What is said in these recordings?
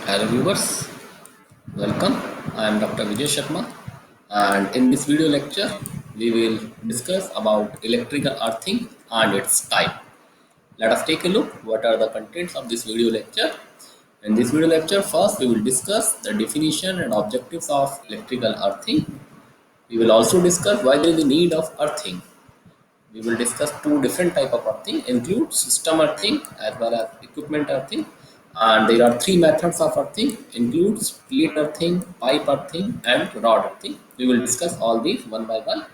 Hello viewers, welcome. I am Dr. Vijaysharma, and in this video lecture we will discuss about electrical earthing and its type. Let us take a look what are the contents of this video lecture. In this video lecture, first we will discuss the definition and objectives of electrical earthing. We will also discuss why there is a need of earthing. We will discuss two different type of earthing, include system earthing as well as equipment earthing. And there are three methods of earthing, includes plate earthing, pipe earthing and rod earthing. We will discuss all these one by one.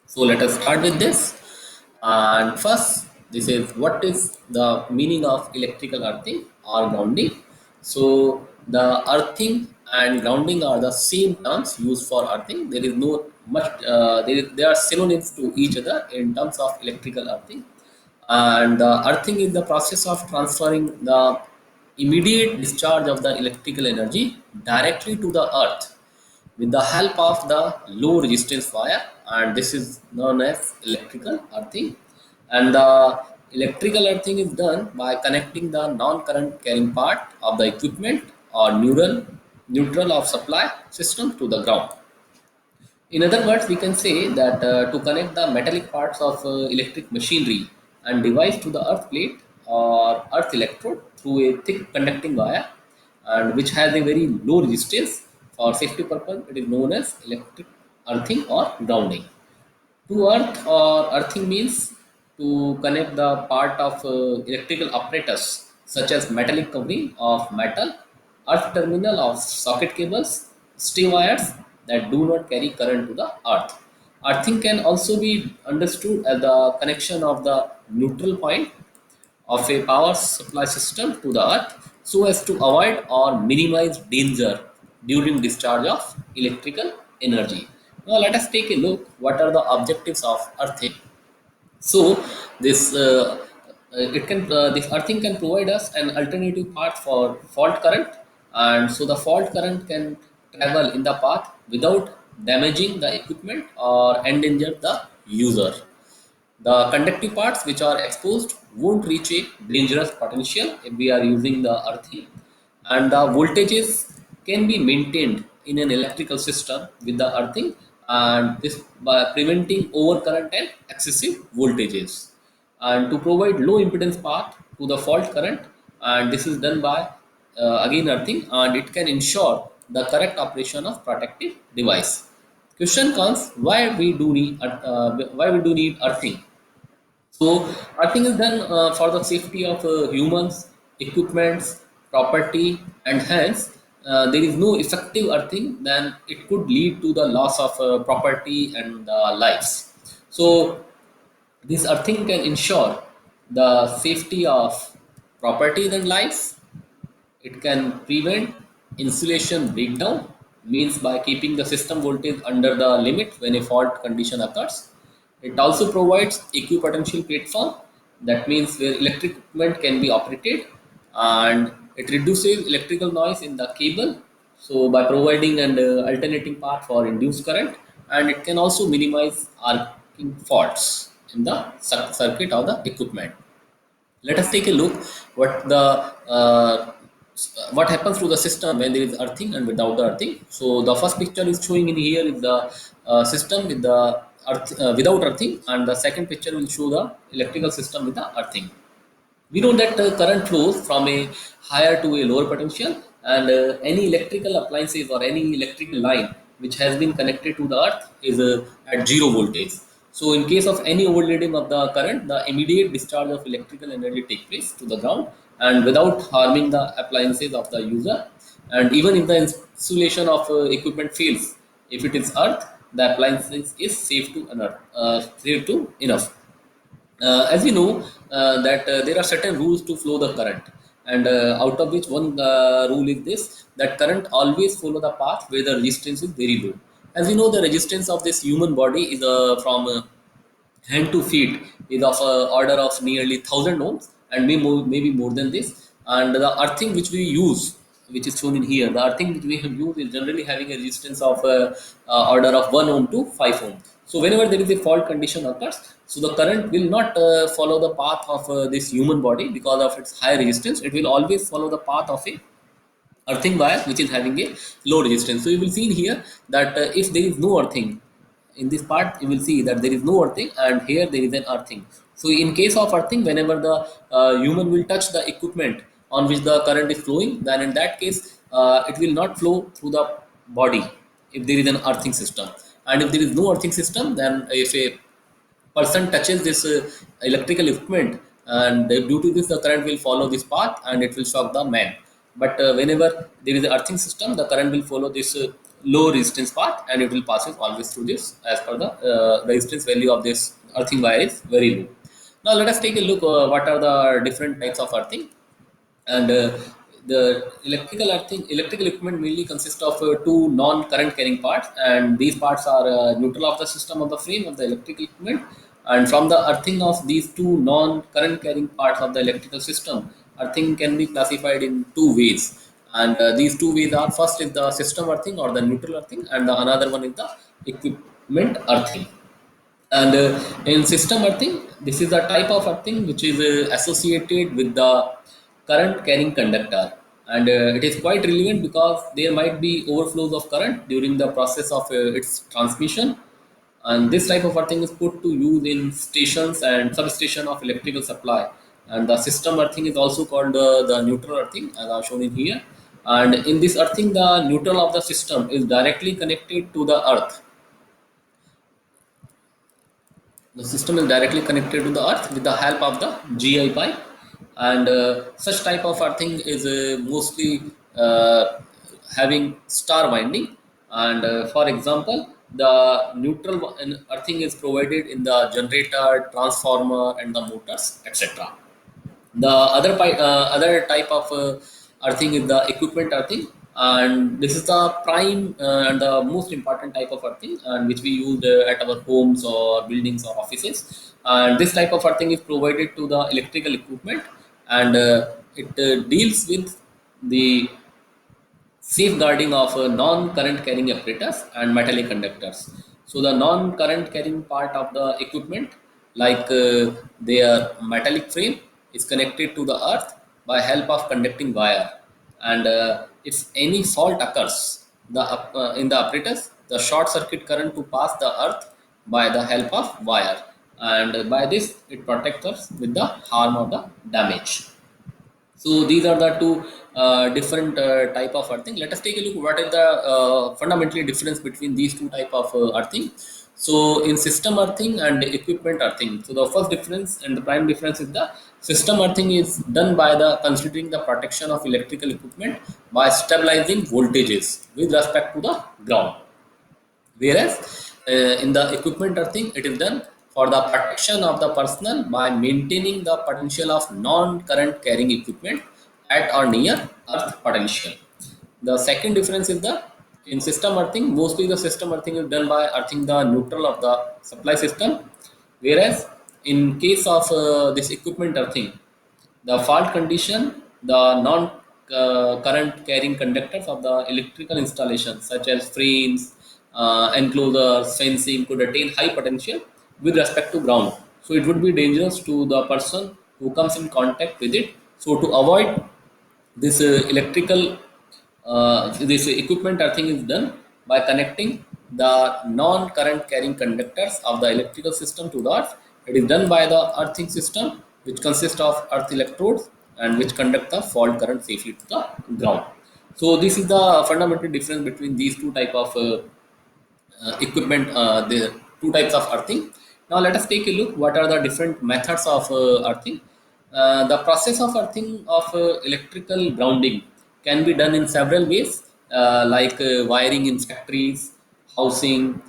So let us start with this. And first, this is what is the meaning of electrical earthing or grounding. So the earthing and grounding are the same terms used for earthing. There is no much. They are synonyms to each other in terms of electrical earthing. And earthing is the process of transferring the immediate discharge of the electrical energy directly to the earth with the help of the low resistance wire, and this is known as electrical earthing. And the electrical earthing is done by connecting the non-current carrying part of the equipment or neutral of supply system to the ground. In other words, we can say that to connect the metallic parts of electric machinery and device to the earth plate or earth electrode through a thick conducting wire, and which has a very low resistance for safety purpose, it is known as electric earthing or grounding. To earth or earthing means to connect the part of electrical apparatus such as metallic covering of metal, earth terminal of socket cables, stay wires that do not carry current to the earth. Earthing can also be understood as the connection of the neutral point of a power supply system to the earth so as to avoid or minimize danger during discharge of electrical energy. Now let us take a look what are the objectives of earthing. So this this earthing can provide us an alternative path for fault current, and so the fault current can travel in the path without damaging the equipment or endanger the user. The conductive parts which are exposed won't reach a dangerous potential if we are using the earthing, and the voltages can be maintained in an electrical system with the earthing, and this by preventing overcurrent and excessive voltages, and to provide low impedance path to the fault current, and this is done by again earthing, and it can ensure the correct operation of protective device. Question comes, why we do need earthing. So earthing is done for the safety of humans, equipments, property, and hence there is no effective earthing, then it could lead to the loss of property and lives. So this earthing can ensure the safety of properties and lives. It can prevent insulation breakdown, means by keeping the system voltage under the limit when a fault condition occurs. It also provides equipotential platform, that means where electric equipment can be operated, and it reduces electrical noise in the cable. So by providing an alternating path for induced current, and it can also minimize arcing faults in the circuit of the equipment. Let us take a look what the what happens to the system when there is earthing and without the earthing. So the first picture is showing in here is the system with the without earthing, and the second picture will show the electrical system with the earthing. We know that current flows from a higher to a lower potential, and any electrical appliances or any electrical line which has been connected to the earth is at zero voltage. So in case of any overloading of the current, the immediate discharge of electrical energy take place to the ground and without harming the appliances of the user. And even if the insulation of equipment fails, if it is earth, the appliances is safe to enough. As we know that there are certain rules to flow the current, and out of which one rule is this, that current always follow the path where the resistance is very low. As we know, the resistance of this human body is from hand to feet is of order of nearly 1000 ohms, and maybe more than this. And the earthing which we use, which is shown in here, the earthing which we have used is generally having a resistance of order of 1 ohm to 5 ohm. So whenever there is a fault condition occurs, so the current will not follow the path of this human body because of its high resistance. It will always follow the path of a earthing wire which is having a low resistance. So you will see in here that if there is no earthing in this part, you will see that there is no earthing, and here there is an earthing. So in case of earthing, whenever the human will touch the equipment on which the current is flowing, then in that case it will not flow through the body if there is an earthing system. And if there is no earthing system, then if a person touches this electrical equipment, and due to this the current will follow this path and it will shock the man. But whenever there is an earthing system, the current will follow this low resistance path, and it will pass it always through this, as per the resistance value of this earthing wire is very low. Now let us take a look what are the different types of earthing. And the electrical equipment mainly consists of two non-current carrying parts, and these parts are neutral of the system of the frame of the electrical equipment. And from the earthing of these two non-current carrying parts of the electrical system, earthing can be classified in two ways. And these two ways are: first is the system earthing or the neutral earthing, and the another one is the equipment earthing. And in system earthing, this is the type of earthing which is associated with the current carrying conductor. And it is quite relevant because there might be overflows of current during the process of its transmission. And this type of earthing is put to use in stations and substation of electrical supply. And the system earthing is also called the neutral earthing, as I have shown in here. And in this earthing, the neutral of the system is directly connected to the earth. The system is directly connected to the earth with the help of the GI pipe. And such type of earthing is mostly having star winding. And for example, the earthing is provided in the generator, transformer, and the motors, etc. The other type of earthing is the equipment earthing, and this is the prime and the most important type of earthing, and which we use at our homes or buildings or offices. And this type of earthing is provided to the electrical equipment, and it deals with the safeguarding of non-current carrying apparatus and metallic conductors. So the non-current carrying part of the equipment, like their metallic frame, is connected to the earth by help of conducting wire. And if any fault occurs in the apparatus, the short circuit current to pass the earth by the help of wire, and by this it protects us with the harm of the damage. So these are the two different type of earthing. Let us take a look what is the fundamentally difference between these two type of earthing. So in system earthing and equipment earthing, so the first difference and the prime difference is the system earthing is done by the considering the protection of electrical equipment by stabilizing voltages with respect to the ground. Whereas in the equipment earthing, it is done for the protection of the personnel by maintaining the potential of non-current carrying equipment at or near earth potential. The second difference is the in system earthing, mostly the system earthing is done by earthing the neutral of the supply system. Whereas in case of this equipment earthing, the fault condition, the non-current carrying conductors of the electrical installations such as frames, enclosures, fencing could attain high potential with respect to ground. So it would be dangerous to the person who comes in contact with it. So to avoid this this equipment earthing is done by connecting the non-current carrying conductors of the electrical system to the earth. It is done by the earthing system, which consists of earth electrodes and which conduct the fault current safely to the ground. So this is the fundamental difference between these two type of equipment, the two types of earthing. Now let us take a look what are the different methods of earthing. The process of earthing of electrical grounding can be done in several ways, like wiring in factories, housing,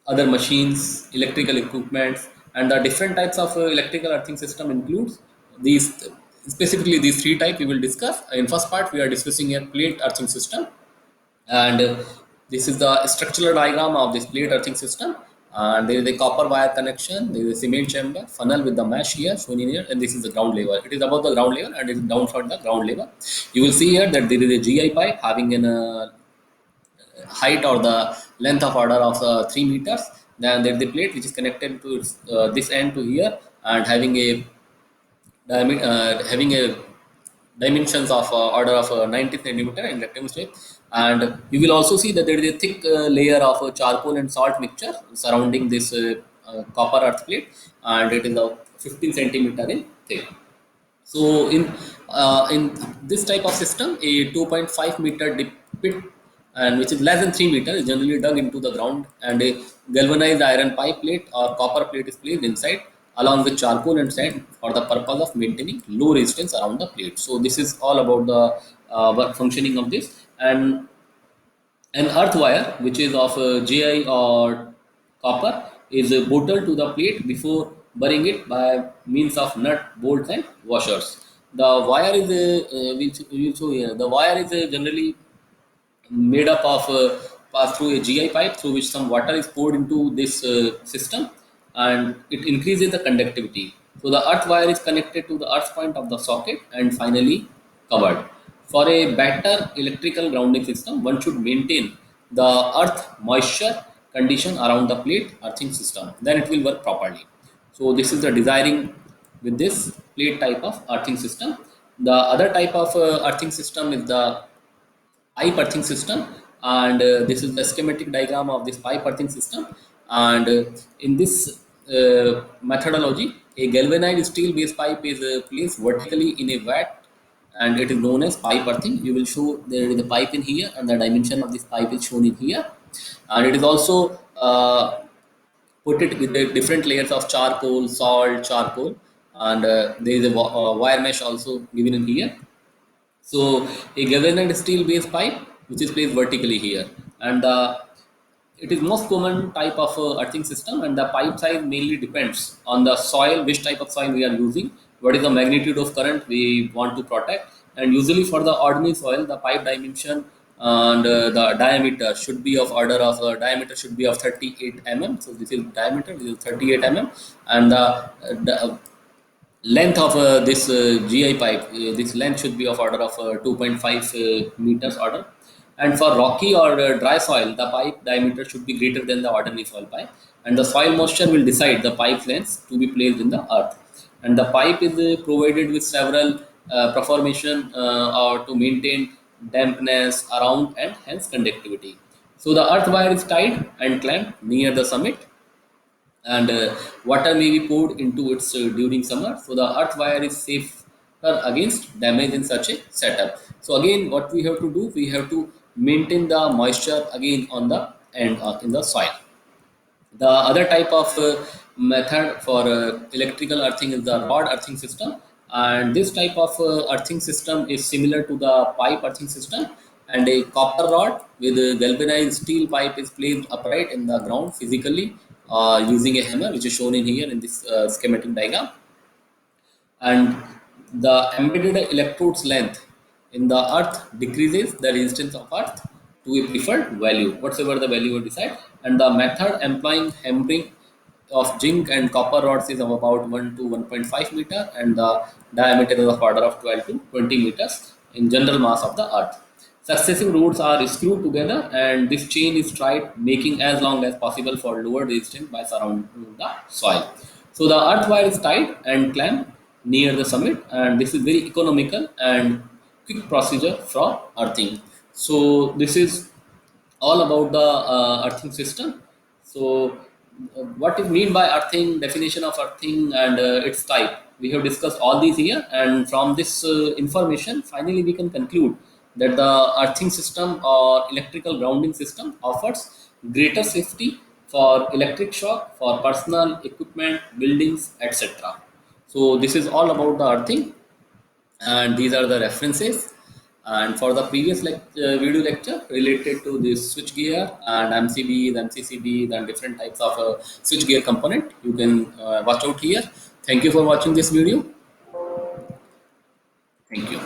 other machines, electrical equipments. And the different types of electrical earthing system includes these, specifically these three types we will discuss. In first part, we are discussing a plate earthing system, and this is the structural diagram of this plate earthing system. And there is a copper wire connection, there is a cement chamber, funnel with the mesh here shown in here, and this is the ground level. It is above the ground level and it is down from the ground level. You will see here that there is a GI pipe having an height or the length of order of 3 meters. Then there is the plate which is connected to this end to here, and having a dimensions of order of 90 centimeter in rectangle shape, and you will also see that there is a thick layer of charcoal and salt mixture surrounding this copper earth plate, and it is 15 centimeter in thick. So in this type of system, a 2.5-meter deep pit, and which is less than 3 meters, is generally dug into the ground, and a galvanized iron pipe plate or copper plate is placed inside along with charcoal and sand for the purpose of maintaining low resistance around the plate. So this is all about the work functioning of this. And an earth wire, which is of GI or copper, is bolted to the plate before burying it by means of nut, bolts, and washers. The wire is we'll show here. The wire is generally made up of pass through a GI pipe through which some water is poured into this system, and it increases the conductivity. So the earth wire is connected to the earth point of the socket and finally covered. For a better electrical grounding system, one should maintain the earth moisture condition around the plate earthing system. Then it will work properly. So this is the desiring with this plate type of earthing system. The other type of earthing system is the pipe earthing system, and this is the schematic diagram of this pipe earthing system. And in this methodology, a galvanized steel base pipe is placed vertically in a vat, and it is known as pipe earthing. You will show there is a pipe in here, and the dimension of this pipe is shown in here, and it is also put it with the different layers of charcoal, salt, charcoal, and there is a wire mesh also given in here. So a galvanized steel base pipe which is placed vertically here, and it is most common type of earthing system, and the pipe size mainly depends on the soil, which type of soil we are using, what is the magnitude of current we want to protect, and usually for the ordinary soil the pipe dimension and the diameter should be of order of diameter should be of 38 mm. So this is diameter, this is 38 mm, and the length of this GI pipe, this length should be of order of 2.5 meters order. And for rocky or dry soil, the pipe diameter should be greater than the ordinary soil pipe. And the soil moisture will decide the pipe length to be placed in the earth. And the pipe is provided with several perforation or to maintain dampness around and hence conductivity. So the earth wire is tied and clamped near the summit, and water may be poured into it during summer, so the earth wire is safer against damage in such a setup. So again, what we have to do, we have to maintain the moisture again on the end in the soil. The other type of method for electrical earthing is the rod earthing system, and this type of earthing system is similar to the pipe earthing system. And a copper rod with a galvanized steel pipe is placed upright in the ground physically using a hammer, which is shown in here in this schematic diagram. And the embedded electrode's length in the earth decreases the resistance of earth to a preferred value, whatsoever the value you decide. And the method employing hammering of zinc and copper rods is of about 1 to 1.5 meter, and the diameter is of order of 12 to 20 meters in general mass of the earth. Successive rods are screwed together, and this chain is tried, making as long as possible for lower resistance by surrounding the soil. So the earth wire is tied and clamped near the summit, and this is very economical and quick procedure for earthing. So this is all about the earthing system. So what is mean by earthing, definition of earthing, and its type, we have discussed all these here. And from this information, finally we can conclude that the earthing system or electrical grounding system offers greater safety for electric shock for personal equipment, buildings, etc. So this is all about the earthing, and these are the references. And for the previous video lecture related to this switchgear and MCBs, MCCBs, and different types of switchgear component, you can watch out here. Thank you for watching this video. Thank you.